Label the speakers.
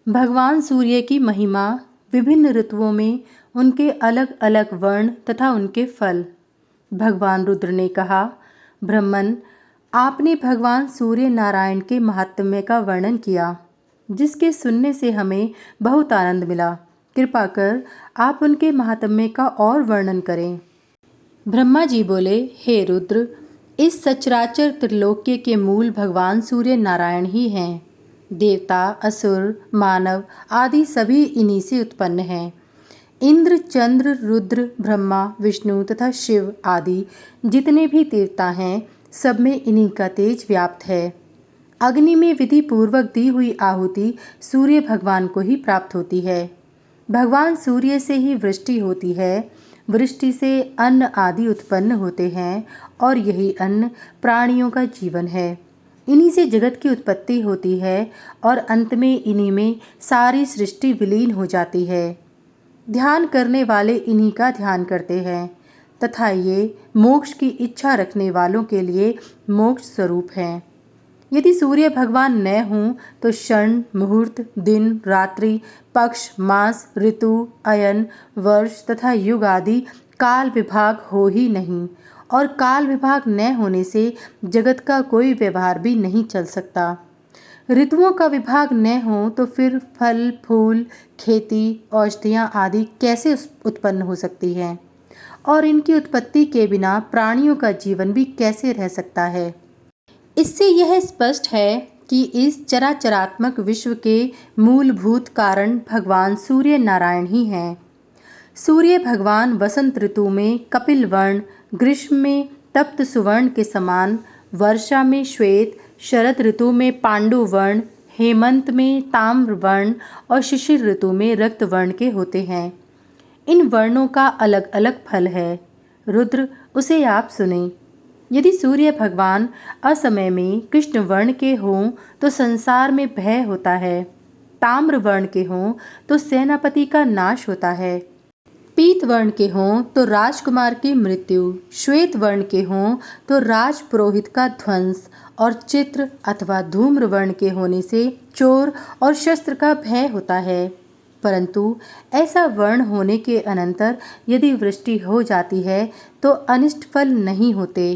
Speaker 1: भगवान सूर्य की महिमा, विभिन्न ऋतुओं में उनके अलग अलग वर्ण तथा उनके फल। भगवान रुद्र ने कहा, ब्रह्मन, आपने भगवान सूर्य नारायण के महात्म्य का वर्णन किया, जिसके सुनने से हमें बहुत आनंद मिला। कृपा कर आप उनके महात्म्य का और वर्णन करें। ब्रह्मा जी बोले, हे रुद्र, इस सचराचर त्रिलोक्य के मूल भगवान सूर्य नारायण ही हैं। देवता, असुर, मानव आदि सभी इन्हीं से उत्पन्न हैं। इंद्र, चंद्र, रुद्र, ब्रह्मा, विष्णु तथा शिव आदि जितने भी देवता हैं, सब में इन्हीं का तेज व्याप्त है। अग्नि में विधि पूर्वक दी हुई आहुति सूर्य भगवान को ही प्राप्त होती है। भगवान सूर्य से ही वृष्टि होती है। वृष्टि से अन्न आदि उत्पन्न होते हैं और यही अन्न प्राणियों का जीवन है। इन्हीं से जगत की उत्पत्ति होती है और अंत में इन्हीं में सारी सृष्टि विलीन हो जाती है। ध्यान करने वाले इन्हीं का ध्यान करते हैं तथा ये मोक्ष की इच्छा रखने वालों के लिए मोक्ष स्वरूप हैं। यदि सूर्य भगवान न हों तो क्षण, मुहूर्त, दिन, रात्रि, पक्ष, मास, ऋतु, अयन, वर्ष तथा युग आदि काल विभाग हो ही नहीं, और काल विभाग न होने से जगत का कोई व्यवहार भी नहीं चल सकता। ऋतुओं का विभाग न हो तो फिर फल, फूल, खेती, औषधियाँ आदि कैसे उत्पन्न हो सकती हैं, और इनकी उत्पत्ति के बिना प्राणियों का जीवन भी कैसे रह सकता है। इससे यह स्पष्ट है कि इस चराचरात्मक विश्व के मूलभूत कारण भगवान सूर्य नारायण ही हैं। सूर्य भगवान वसंत ऋतु में कपिल वर्ण, ग्रीष्म में तप्त सुवर्ण के समान, वर्षा में श्वेत, शरद ऋतु में पांडु वर्ण, हेमंत में ताम्र वर्ण और शिशिर ऋतु में रक्त वर्ण के होते हैं। इन वर्णों का अलग अलग फल है। रुद्र, उसे आप सुने। यदि सूर्य भगवान असमय में कृष्ण वर्ण के हों तो संसार में भय होता है। ताम्र वर्ण के हों तो सेनापति का नाश होता है। पीत वर्ण के हों तो राजकुमार की मृत्यु, श्वेत वर्ण के हों तो राज पुरोहित का ध्वंस, और चित्र अथवा धूम्र वर्ण के होने से चोर और शस्त्र का भय होता है। परंतु ऐसा वर्ण होने के अनंतर यदि वृष्टि हो जाती है तो अनिष्ट फल नहीं होते।